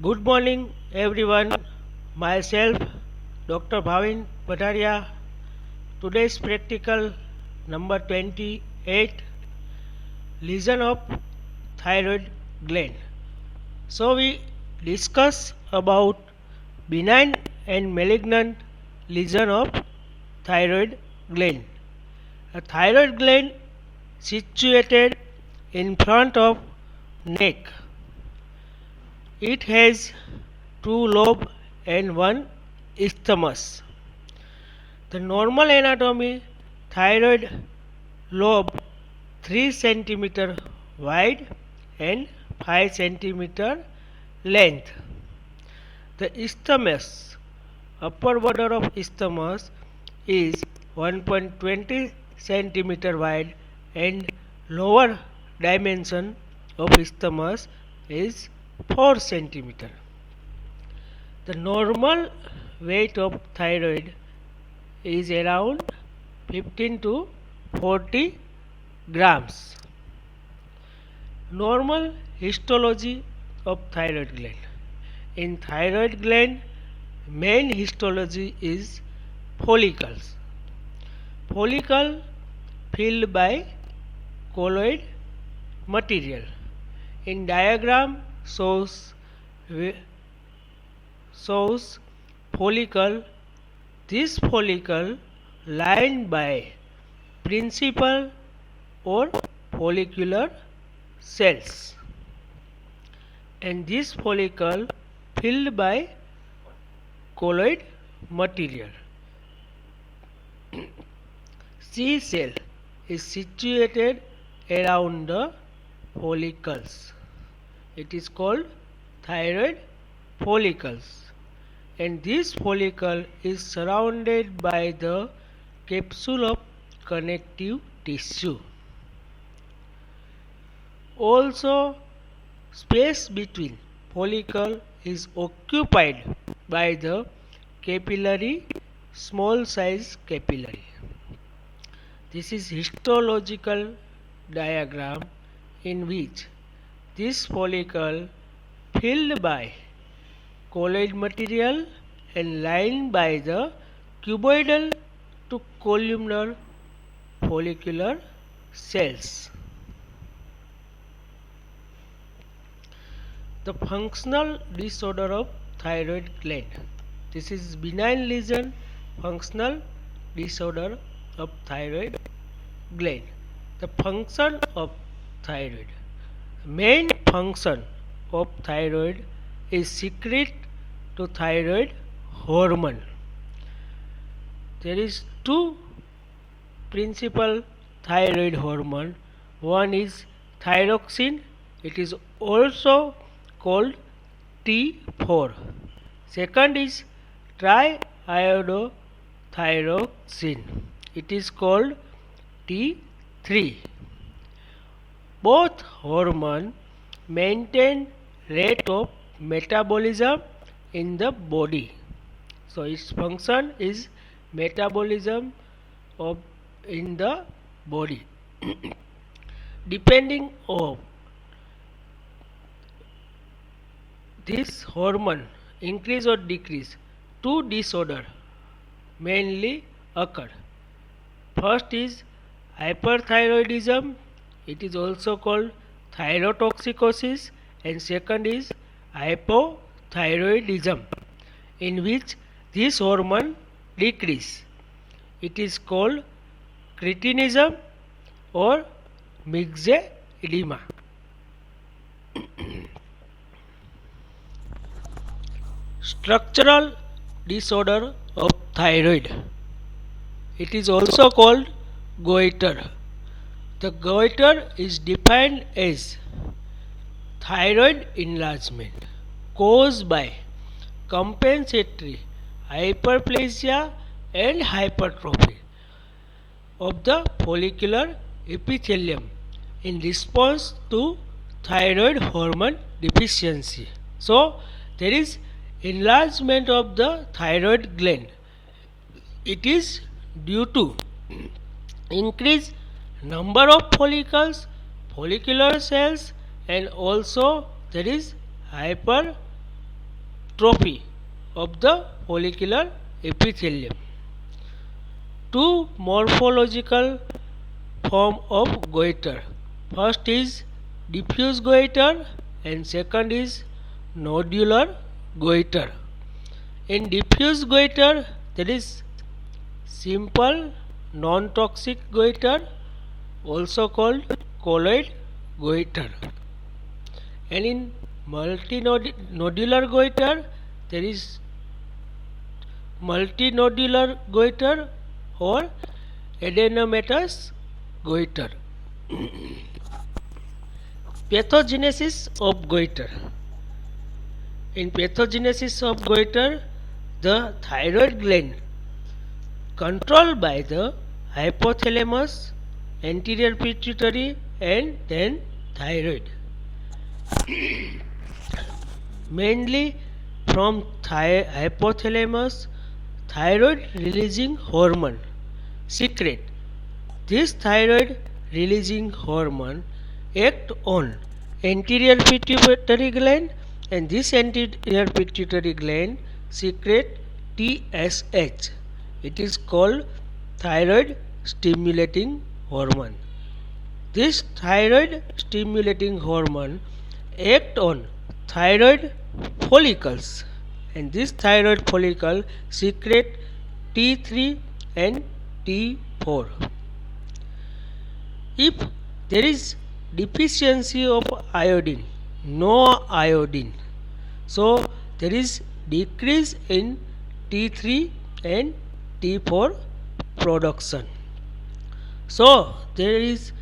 Good morning, everyone. Myself, Dr. Bhavin Pataria. Today's practical number 28, lesion of thyroid gland. So we discuss about benign and malignant lesion of thyroid gland. A thyroid gland situated in front of neck. It has two lobes and one isthmus. The normal anatomy, thyroid lobe 3 cm wide and 5 cm length. The isthmus, upper border of isthmus is 1.20 cm wide and lower dimension of isthmus is 4 cm. The normal weight of thyroid is around 15 to 40 grams. Normal histology of thyroid gland. In thyroid gland, main histology is follicles. Follicle filled by colloid material. In diagram shows follicle. This follicle lined by principal or follicular cells, and this follicle filled by colloid material. C cell is situated around the follicles. It is called thyroid follicles, and this follicle is surrounded by the capsule of connective tissue. Also, space between follicle is occupied by the capillary, small size capillary. This is histological diagram in which this follicle filled by colloid material and lined by the cuboidal to columnar follicular cells. The functional disorder of thyroid gland. This is benign lesion, functional disorder of thyroid gland. The function of thyroid. Main function of thyroid is secrete to thyroid hormone. There is two principal thyroid hormone. One is thyroxine. It is also called T4. Second is triiodothyroxine. It is called T3. Both hormones maintain rate of metabolism in the body. So its function is metabolism of in the body. Depending on this hormone increase or decrease, two disorders mainly occur. First is hyperthyroidism. It is also called thyrotoxicosis, and second is hypothyroidism, in which this hormone decrease. It is called cretinism or myxedema. Structural disorder of thyroid. It is also called goiter. The goiter is defined as thyroid enlargement caused by compensatory hyperplasia and hypertrophy of the follicular epithelium in response to thyroid hormone deficiency. So, there is enlargement of the thyroid gland. It is due to increased number of follicular cells, and also there is hypertrophy trophy of the follicular epithelium. Two morphological form of goiter. First is diffuse goiter and second is nodular goiter. In diffuse goiter there is simple non-toxic goiter, also called colloid goiter, and in multinodular goiter there is multinodular goiter or adenomatous goiter. Pathogenesis of goiter. In pathogenesis of goiter, the thyroid gland controlled by the hypothalamus, anterior pituitary and then thyroid. Mainly from hypothalamus, thyroid releasing hormone secrete. This thyroid releasing hormone act on anterior pituitary gland, and this anterior pituitary gland secrete TSH. It is called thyroid stimulating hormone. This thyroid stimulating hormone act on thyroid follicles, and this thyroid follicle secrete T3 and T4. If there is deficiency of iodine, no iodine, so there is decrease in T3 and T4 production. So there is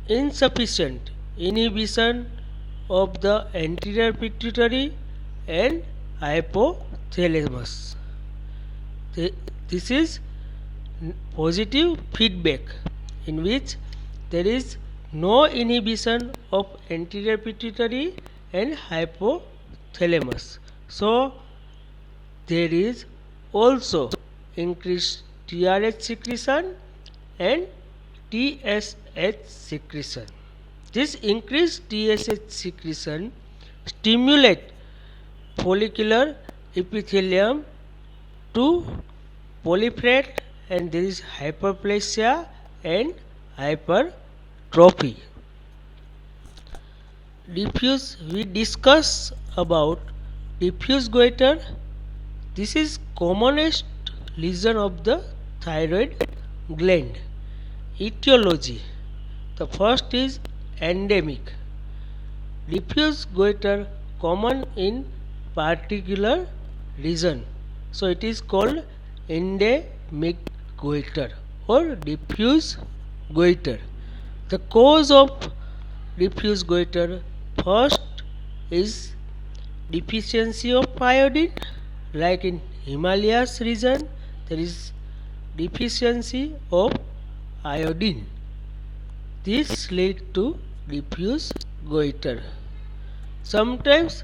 insufficient inhibition of the anterior pituitary and hypothalamus. This is positive feedback in which there is no inhibition of anterior pituitary and hypothalamus. So there is also increased TRH secretion and TSH secretion. This increased TSH secretion stimulate follicular epithelium to proliferate, and there is hyperplasia and hypertrophy. Diffuse, we discuss about diffuse goiter. This is commonest lesion of the thyroid gland. Etiology. The first is endemic. Diffuse goiter common in particular region, so it is called endemic goiter or diffuse goiter. The cause of diffuse goiter, first is deficiency of iodine, like in Himalayas region there is deficiency of iodine. This leads to diffuse goiter. Sometimes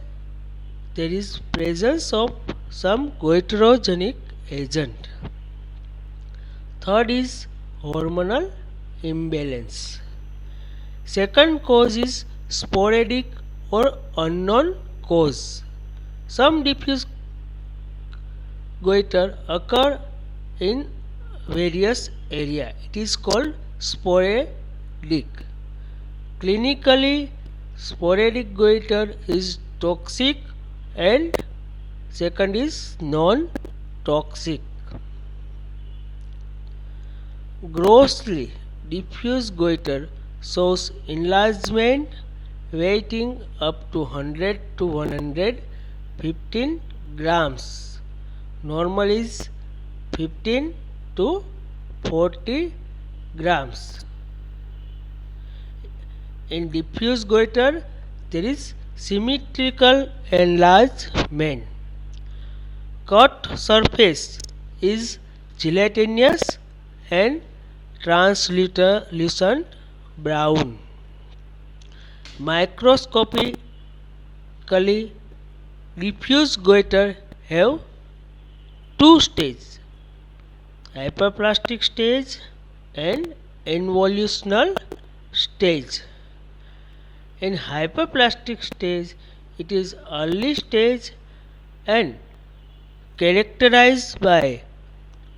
there is presence of some goiterogenic agent. Third is hormonal imbalance. Second cause is sporadic or unknown cause. Some diffuse goiter occur in various areas. It is called sporadic. Clinically, sporadic goiter is toxic and second is non-toxic. Grossly diffuse goiter shows enlargement weighing up to 100 to 115 grams. Normal is 15 to 40 grams. In diffuse goiter there is symmetrical enlargement. Cut surface is gelatinous and translucent brown. Microscopically, diffuse goiter have two stages: hyperplastic stage and involutional stage. In hyperplastic stage, it is early stage and characterized by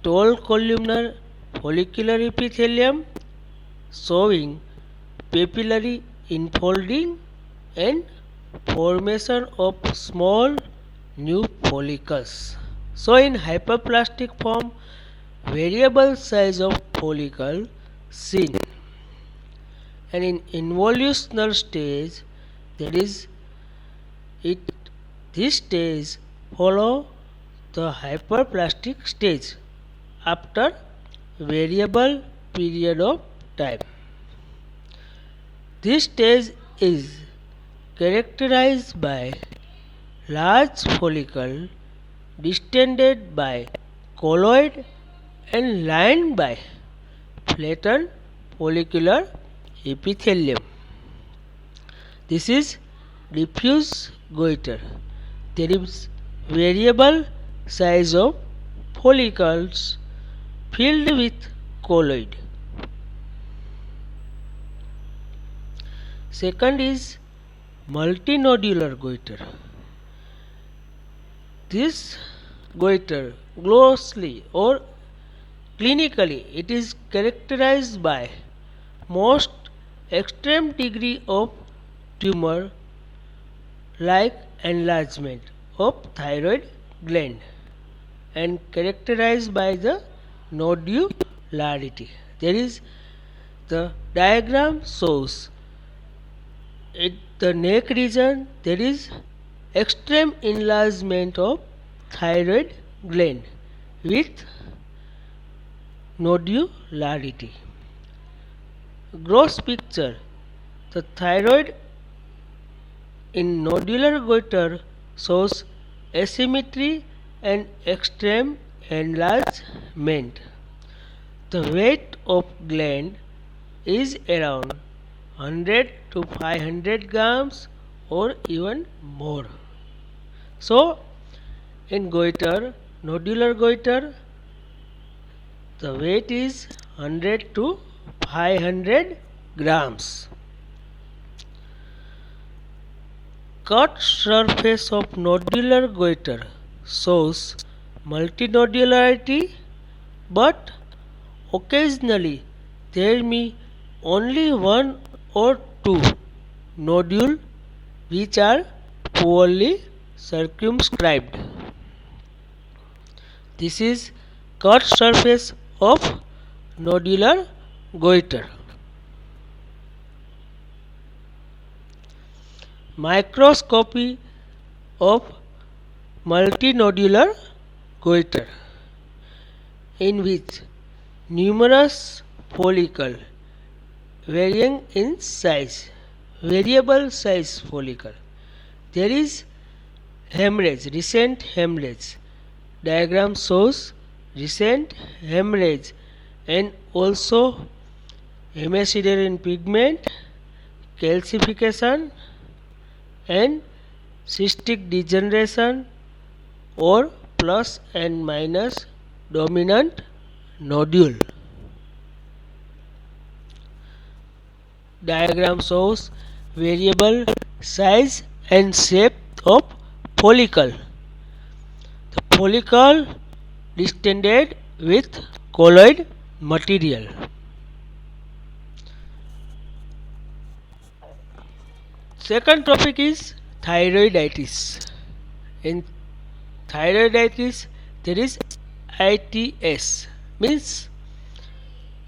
tall columnar follicular epithelium showing papillary infolding and formation of small new follicles. So in hyperplastic form, variable size of follicle seen, and in involutional stage, that is it this stage follow the hyperplastic stage after variable period of time. This stage is characterized by large follicle distended by colloid and lined by flattened follicular epithelium. This is diffuse goiter. There is variable size of follicles filled with colloid. Second is multinodular goiter. This goiter grossly or clinically it is characterized by most extreme degree of tumor like enlargement of thyroid gland and characterized by the nodularity. There is the diagram shows at the neck region there is extreme enlargement of thyroid gland with nodularity. Gross picture: the thyroid in nodular goiter shows asymmetry and extreme enlargement. The weight of gland is around 100 to 500 grams or even more. So in goiter, nodular goiter, the weight is 100 to 500 grams. Cut surface of nodular goiter shows multinodularity, but occasionally there may only one or two nodules which are poorly circumscribed. This is cut surface of nodular goiter. Microscopy of multinodular goiter, in which numerous follicles varying in size, variable size follicle. There is hemorrhage, recent hemorrhage. Diagram shows recent hemorrhage and also hemosiderin pigment, calcification and cystic degeneration or plus and minus dominant nodule. Diagram shows variable size and shape of follicle. The follicle distended with colloid material. Second topic is thyroiditis. In thyroiditis there is ITS, means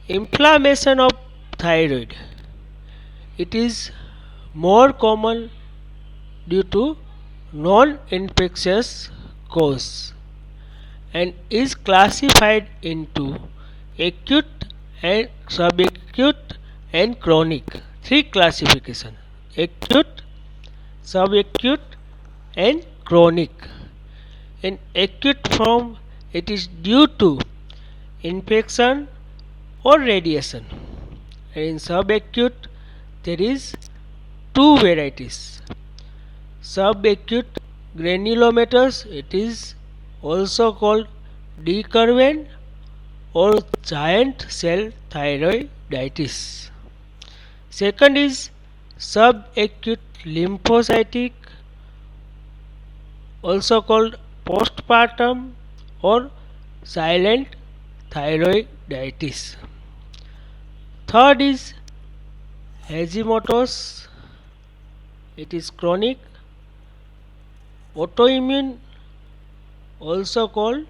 inflammation of thyroid. It is more common due to non-infectious cause and is classified into acute and subacute and chronic. Three classification: acute, subacute and chronic. In acute form it is due to infection or radiation, and in subacute there is two varieties: subacute granulomatous, it is also called decurvent or giant cell thyroiditis. Second is subacute lymphocytic, also called postpartum or silent thyroiditis. Third is Hashimoto's. It is chronic autoimmune, also called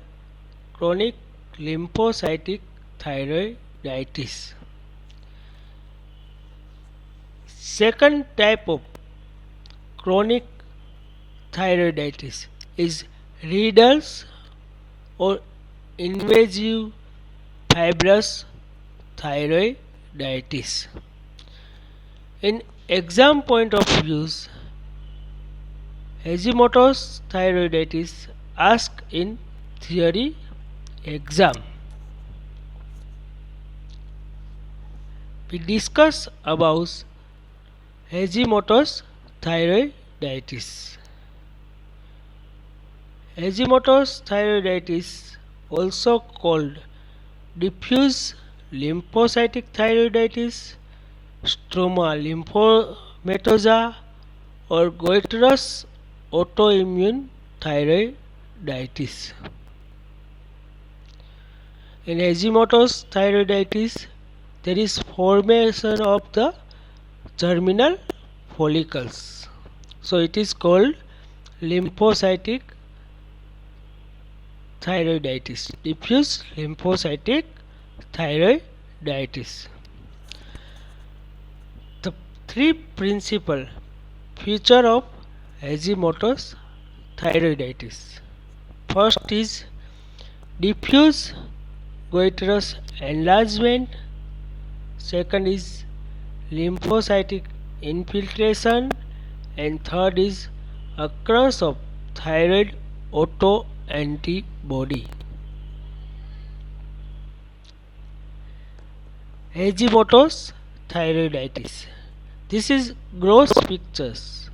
chronic lymphocytic thyroiditis. Second type of chronic thyroiditis is Riedl's or invasive fibrous thyroiditis. In exam point of views, Hashimoto's thyroiditis asked in theory exam. We discuss about Hashimoto's thyroiditis. Hashimoto's thyroiditis, also called diffuse lymphocytic thyroiditis, stroma lymphomatosa, or goitrous autoimmune thyroiditis. In Hashimoto's thyroiditis, there is formation of the germinal follicles. So it is called lymphocytic thyroiditis, diffuse lymphocytic thyroiditis. The three principal features of Hashimoto's thyroiditis. First is diffuse goitrous enlargement. Second is lymphocytic infiltration, and third is occurrence of thyroid autoantibody. Hashimoto's thyroiditis. This is gross pictures.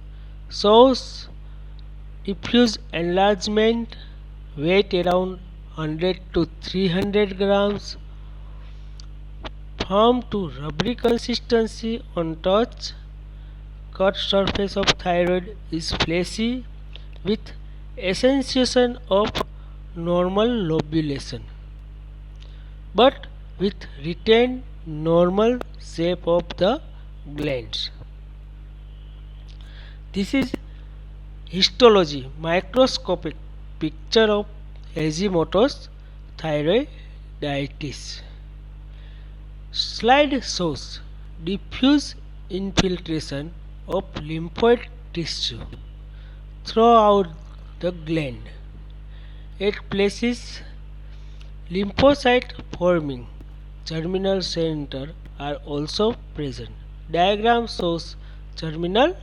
Shows diffuse enlargement, weight around 100 to 300 grams, firm to rubbery consistency on touch. Cut surface of thyroid is fleshy with accentuation of normal lobulation, but with retained normal shape of the glands. This is histology, microscopic picture of Hashimoto's thyroiditis. Slide shows diffuse infiltration of lymphoid tissue throughout the gland. At places, lymphocyte forming germinal center are also present. Diagram shows germinal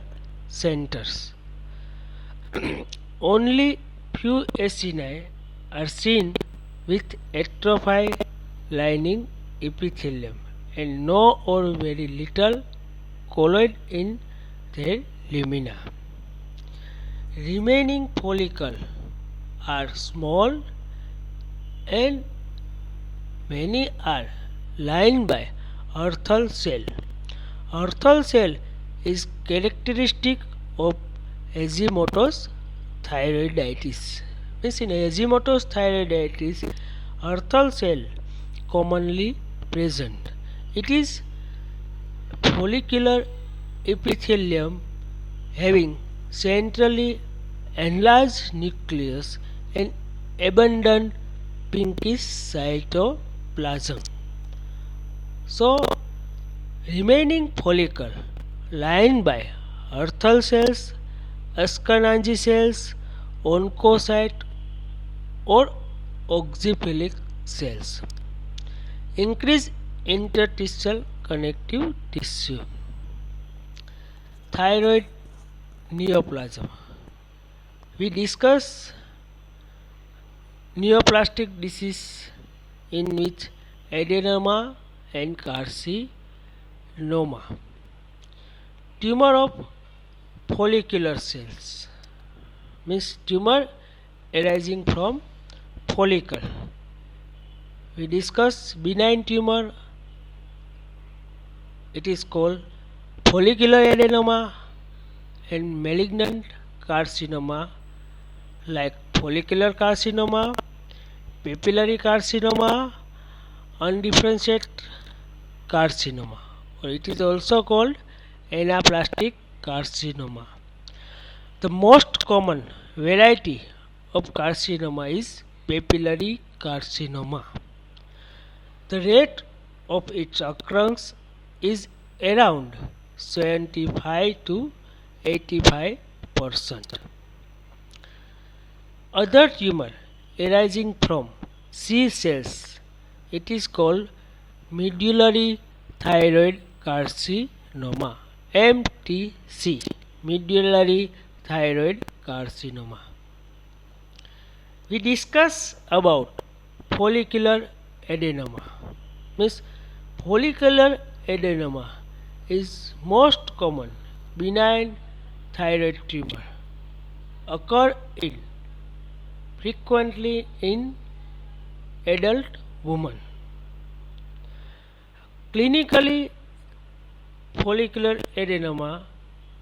centers. Only few acini are seen with atrophy lining epithelium and no or very little colloid in their lumina. Remaining follicles are small and many are lined by Arthal cell. Arthal cell is characteristic of Hashimoto's thyroiditis. Means in Hashimoto's thyroiditis, Arthal cell commonly present. It is follicular epithelium having centrally enlarged nucleus and abundant pinkish cytoplasm. So, remaining follicle lined by Arthal cells, Ashkenazi cells, oncocyte or oxyphilic cells. Increase interstitial connective tissue. Thyroid neoplasm. We discuss neoplastic disease in which adenoma and carcinoma. Tumor of follicular cells means tumor arising from follicle. We discuss benign tumor. It is called follicular adenoma, and malignant carcinoma like follicular carcinoma, papillary carcinoma, undifferentiated carcinoma, or it is also called anaplastic carcinoma. The most common variety of carcinoma is papillary carcinoma. The rate of its occurrence is around 75 to 85%. Other tumor arising from C cells, it is called medullary thyroid carcinoma, MTC, medullary thyroid carcinoma. We discuss about follicular adenoma. Means follicular adenoma is most common benign thyroid tumor, occur in frequently in adult women. Clinically, follicular adenoma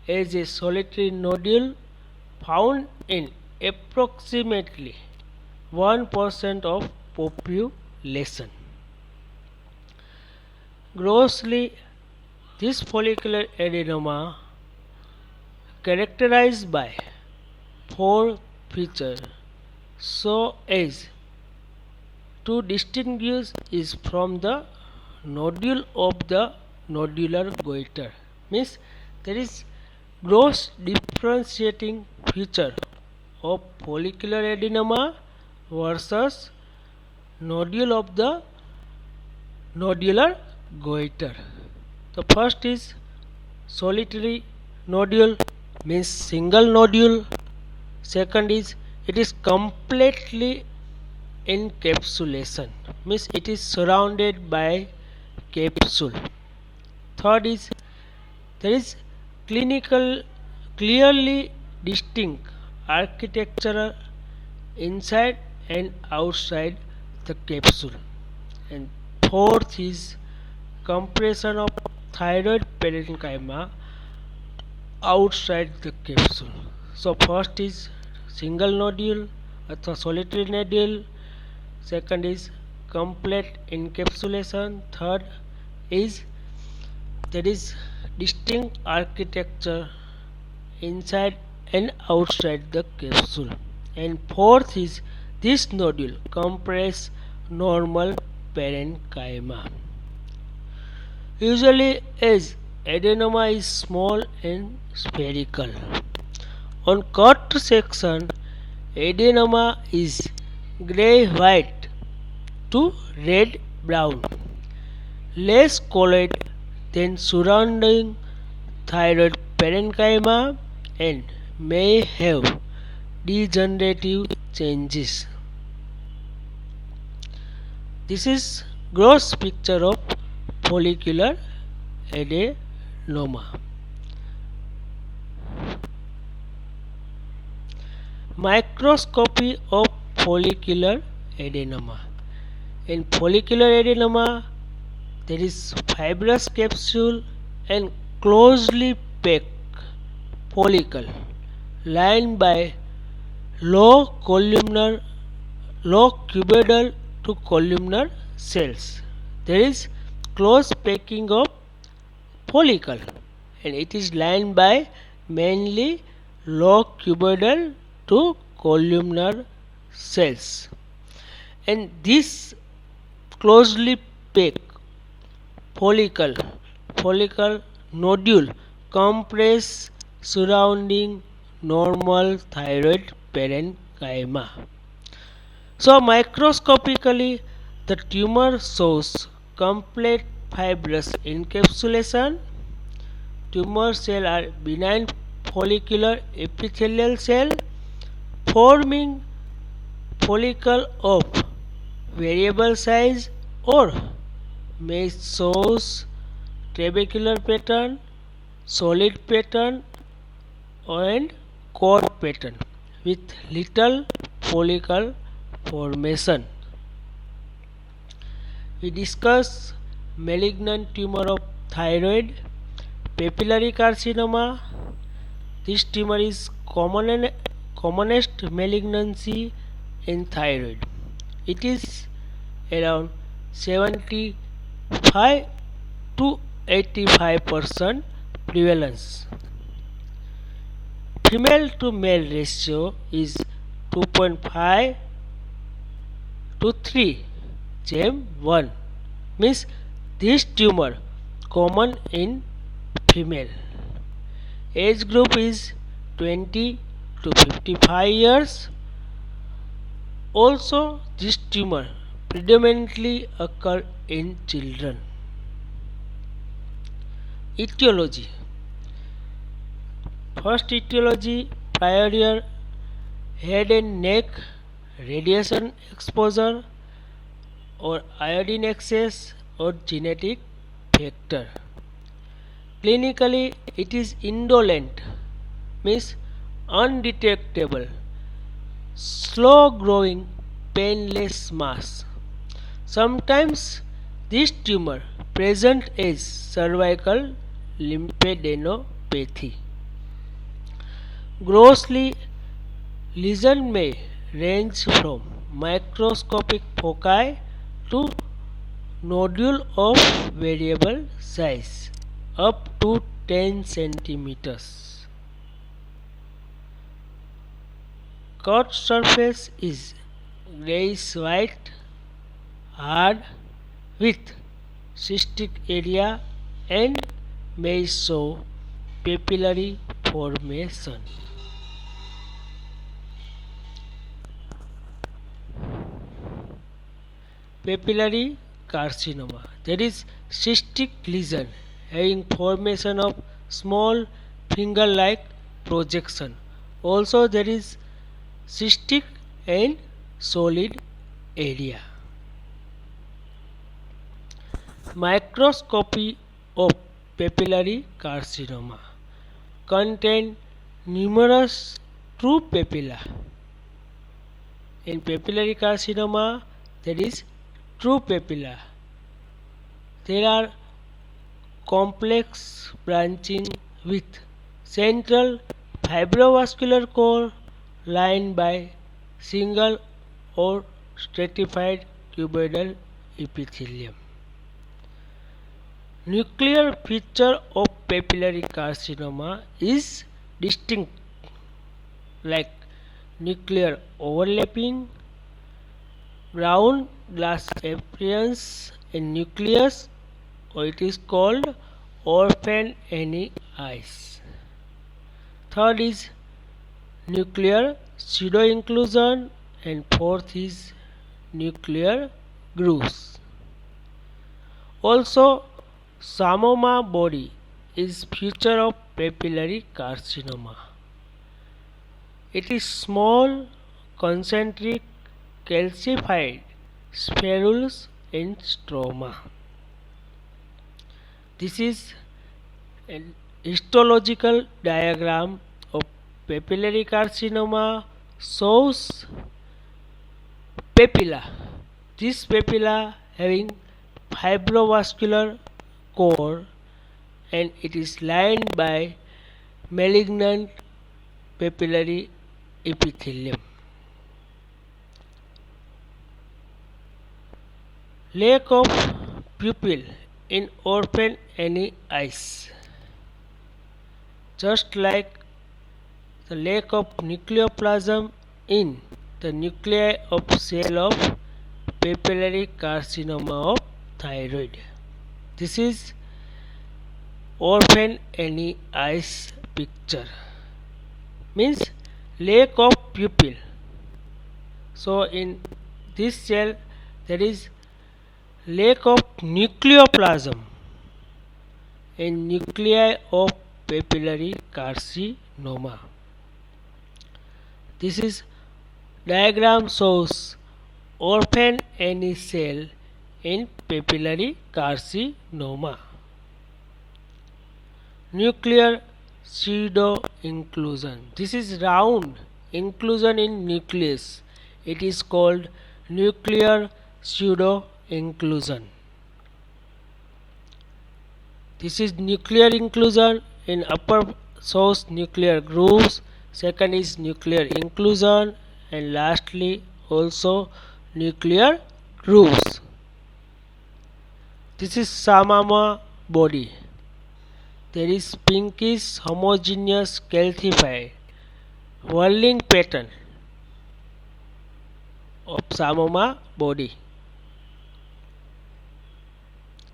is a solitary nodule found in approximately 1% of population. Grossly, this follicular adenoma characterized by four features so as to distinguish it from the nodule of the nodular goiter. Means there is gross differentiating feature of follicular adenoma versus nodule of the nodular goiter. The first is solitary nodule, means single nodule. Second is it is completely encapsulation, means it is surrounded by capsule. Third is there is clearly distinct architectural inside and outside the capsule. And fourth is compression of thyroid parenchyma outside the capsule. So first is single nodule or solitary nodule, second is complete encapsulation, third is there is distinct architecture inside and outside the capsule, and fourth is this nodule compress normal parenchyma. Usually as adenoma is small and spherical. On cut section, adenoma is grey-white to red-brown, less colloid than surrounding thyroid parenchyma and may have degenerative changes. This is gross picture of follicular adenoma. Microscopy of follicular adenoma. In follicular adenoma, there is fibrous capsule and closely packed follicle lined by low cuboidal to columnar cells. There is close packing of follicle and it is lined by mainly low cuboidal to columnar cells, and this closely packed follicle nodule compress surrounding normal thyroid parenchyma. So microscopically the tumor shows complete fibrous encapsulation. Tumor cells are benign follicular epithelial cell forming follicle of variable size or may shows trabecular pattern, solid pattern and cord pattern with little follicle formation. We discuss malignant tumor of thyroid, papillary carcinoma. This tumor is commonest malignancy in thyroid. It is around 75 to 85% prevalence. Female to male ratio is 2.5 to 3 gem 1, means this tumor common in female. Age group is 20 to 55 years. Also, this tumor predominantly occur in children. Etiology. First etiology, prior head and neck radiation exposure or iodine excess or genetic factor. Clinically, it is indolent, means undetectable, slow growing, painless mass. Sometimes this tumor present as cervical lymphadenopathy. Grossly, lesion may range from microscopic foci to nodule of variable size up to 10 centimeters. Cut surface is grayish white, hard, with cystic area and may show papillary formation. Papillary carcinoma, that is cystic lesion having formation of small finger like projection. Also there is cystic and solid area. Microscopy of papillary carcinoma contain numerous true papilla. In papillary carcinoma there is true papilla. There are complex branching with central fibrovascular core lined by single or stratified cuboidal epithelium. Nuclear feature of papillary carcinoma is distinct, like nuclear overlapping, brown glass appearance in nucleus, or it is called orphan Annie eyes. Third is nuclear pseudo-inclusion, and fourth is nuclear grooves. Also, Psammoma body is feature of papillary carcinoma. It is small, concentric, calcified spherules in stroma. This is an histological diagram of papillary carcinoma, shows papilla. This papilla having fibrovascular core and it is lined by malignant papillary epithelium. Lack of pupil in orphan Annie eyes. Just like the lack of nucleoplasm in the nuclei of cell of papillary carcinoma of thyroid. This is orphan Annie eyes picture, means lack of pupil. So in this cell there is lack of nucleoplasm in nuclei of papillary carcinoma. This is diagram shows orphan Annie cell in papillary carcinoma. Nuclear pseudo inclusion. This is round inclusion in nucleus. It is called nuclear pseudo inclusion. This is nuclear inclusion in upper shows nuclear grooves, Second is nuclear inclusion, and lastly also nuclear grooves. This is Samama body. There is pinkish homogeneous calcified whirling pattern of Samama body.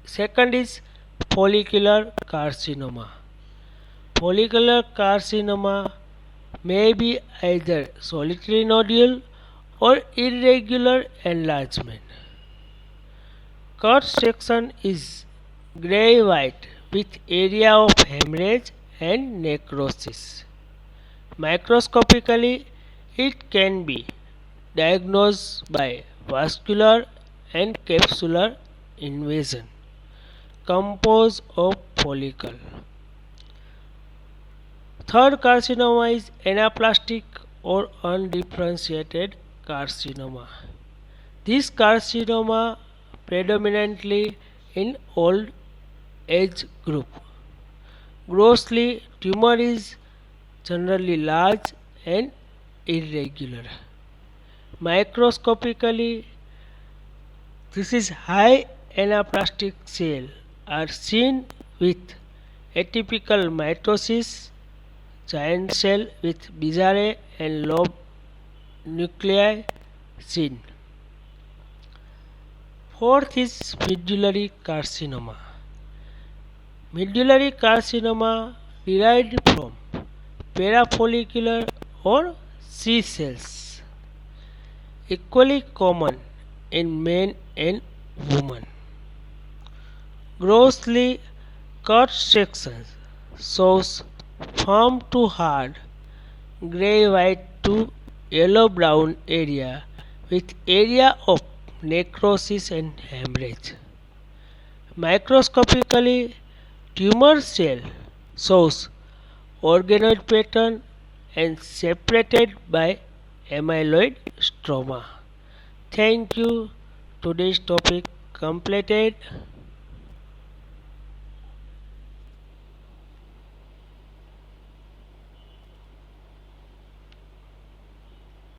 Second is follicular carcinoma. Follicular carcinoma may be either solitary nodule or irregular enlargement. Cut section is grey white with area of hemorrhage and necrosis. Microscopically, it can be diagnosed by vascular and capsular invasion composed of follicle. Third carcinoma is anaplastic or undifferentiated carcinoma. This carcinoma predominantly in old age group. Grossly, tumor is generally large and irregular. Microscopically, this is high anaplastic cell are seen with atypical mitosis, giant cell with bizarre and lobe nuclei seen. Fourth is medullary carcinoma. Medullary carcinoma derived from parafollicular or C cells, equally common in men and women. Grossly cut sections shows firm to hard, grey-white to yellow-brown area with area of necrosis and hemorrhage. Microscopically, tumor cell shows organoid pattern and separated by amyloid stroma. Thank you. Today's topic completed.